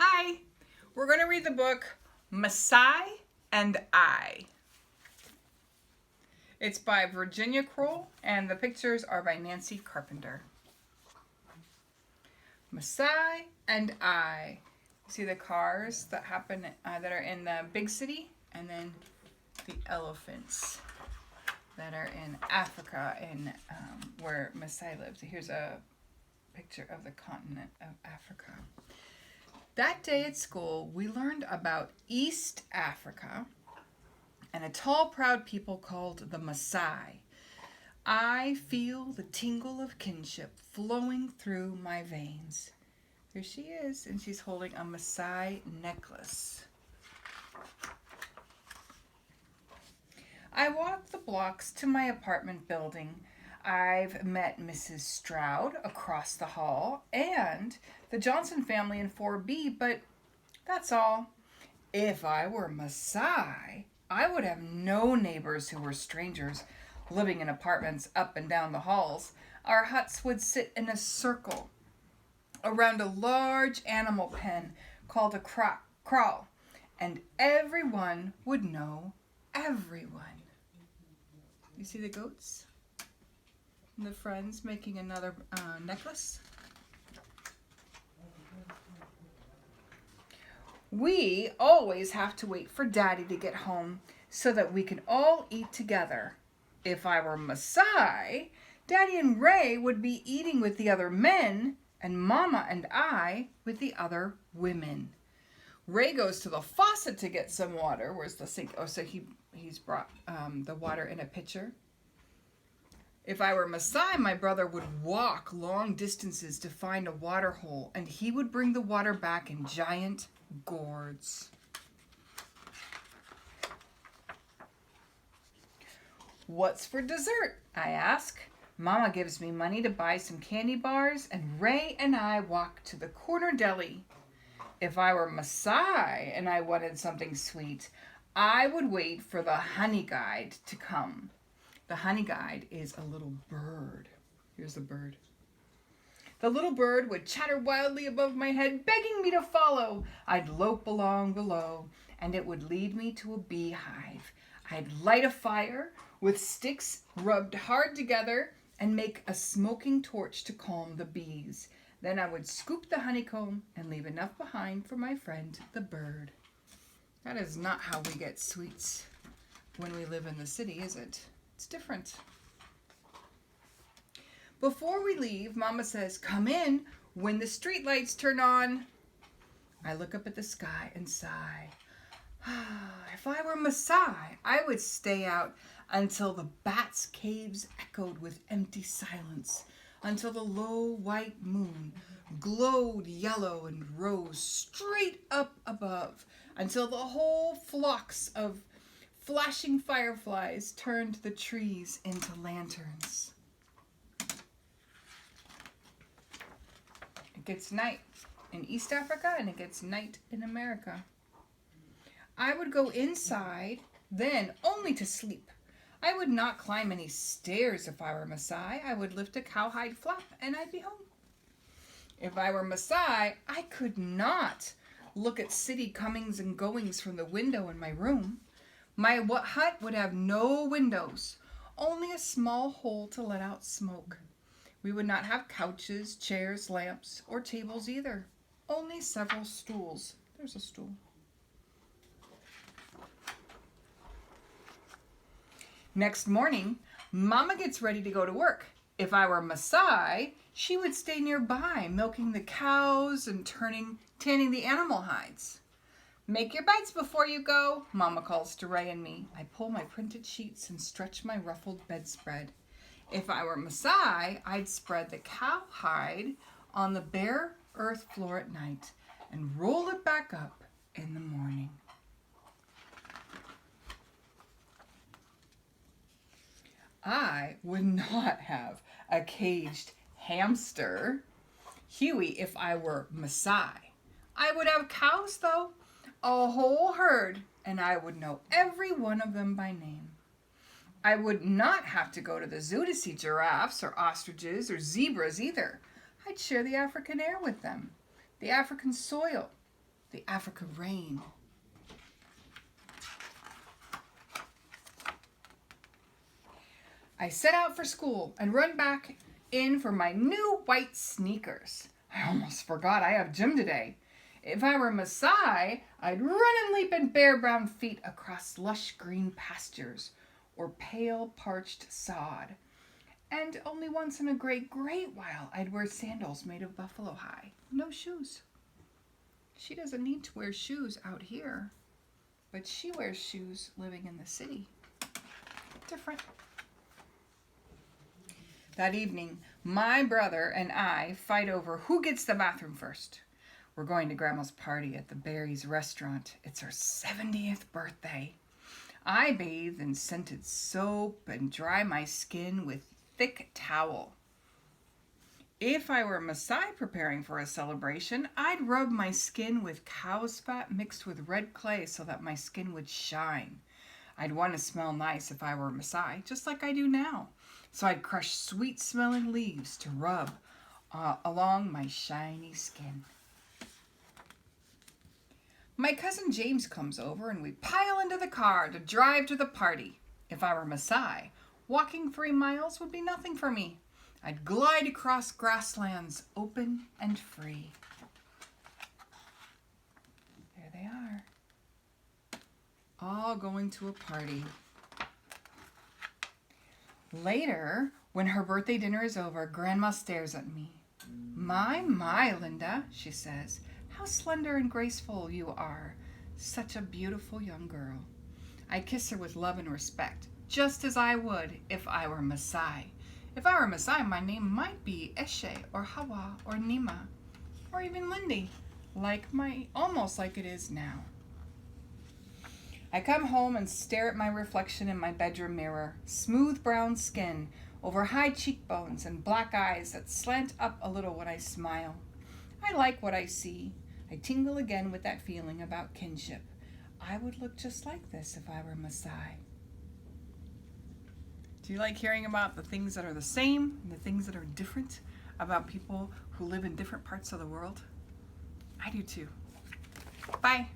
Hi, we're going to read the book Masai and I. It's by Virginia Kroll and the pictures are by Nancy Carpenter. Masai and I. See the cars that happen that are in the big city, and then the elephants that are in Africa and where Masai lives. Here's a picture of the continent of Africa. That day at school, we learned about East Africa and a tall, proud people called the Masai. I feel the tingle of kinship flowing through my veins. There she is, and she's holding a Masai necklace. I walk the blocks to my apartment building. I've met Mrs. Stroud across the hall and the Johnson family in 4B, but that's all. If I were Masai, I would have no neighbors who were strangers living in apartments up and down the halls. Our huts would sit in a circle around a large animal pen called a kraal, and everyone would know everyone. You see the goats? And the friends making another necklace. We always have to wait for Daddy to get home so that we can all eat together. If I were Masai, Daddy and Ray would be eating with the other men, and Mama and I with the other women. Ray goes to the faucet to get some water. Where's the sink? Oh, so he's brought the water in a pitcher. If I were Masai, my brother would walk long distances to find a water hole, and he would bring the water back in giant gourds. What's for dessert? I ask. Mama gives me money to buy some candy bars, and Ray and I walk to the corner deli. If I were Masai and I wanted something sweet, I would wait for the honey guide to come. The honey guide is a little bird. Here's the bird. The little bird would chatter wildly above my head, begging me to follow. I'd lope along below, and it would lead me to a beehive. I'd light a fire with sticks rubbed hard together and make a smoking torch to calm the bees. Then I would scoop the honeycomb and leave enough behind for my friend, the bird. That is not how we get sweets when we live in the city, is it? It's different. Before we leave, Mama says, "Come in when the street lights turn on." I look up at the sky and sigh. If I were Masai, I would stay out until the bats' caves echoed with empty silence, until the low white moon glowed yellow and rose straight up above, until the whole flocks of flashing fireflies turned the trees into lanterns. It gets night in East Africa and it gets night in America. I would go inside, then only to sleep. I would not climb any stairs if I were Masai. I would lift a cowhide flap and I'd be home. If I were Masai, I could not look at city comings and goings from the window in my room. My hut would have no windows, only a small hole to let out smoke. We would not have couches, chairs, lamps, or tables either, only several stools. There's a stool. Next morning, Mama gets ready to go to work. If I were Masai, she would stay nearby, milking the cows and tanning the animal hides. "Make your beds before you go," Mama calls to Ray and me. I pull my printed sheets and stretch my ruffled bedspread. If I were Masai, I'd spread the cowhide on the bare earth floor at night and roll it back up in the morning. I would not have a caged hamster, Huey, if I were Masai. I would have cows, though, a whole herd, and I would know every one of them by name. I would not have to go to the zoo to see giraffes or ostriches or zebras either. I'd share the African air with them, the African soil, the Africa rain. I set out for school and run back in for my new white sneakers. I almost forgot I have gym today. If I were Masai, I'd run and leap in bare brown feet across lush green pastures or pale parched sod. And only once in a great while I'd wear sandals made of buffalo hide. No shoes. She doesn't need to wear shoes out here, but she wears shoes living in the city. Different. That evening, my brother and I fight over who gets the bathroom first. We're going to Grandma's party at the Barry's restaurant. It's her 70th birthday. I bathe in scented soap and dry my skin with thick towel. If I were Masai preparing for a celebration, I'd rub my skin with cow's fat mixed with red clay so that my skin would shine. I'd want to smell nice if I were Masai, just like I do now. So I'd crush sweet-smelling leaves to rub along my shiny skin. My cousin James comes over and we pile into the car to drive to the party. If I were Masai, walking 3 miles would be nothing for me. I'd glide across grasslands open and free. There they are, all going to a party. Later, when her birthday dinner is over, Grandma stares at me. My, Linda, she says, how slender and graceful you are. Such a beautiful young girl. I kiss her with love and respect, just as I would if I were Masai. If I were Masai, my name might be Eshe or Hawa or Nima or even Lindy, almost like it is now. I come home and stare at my reflection in my bedroom mirror. Smooth brown skin over high cheekbones and black eyes that slant up a little when I smile. I like what I see. I tingle again with that feeling about kinship. I would look just like this if I were Masai. Do you like hearing about the things that are the same and the things that are different about people who live in different parts of the world? I do too. Bye.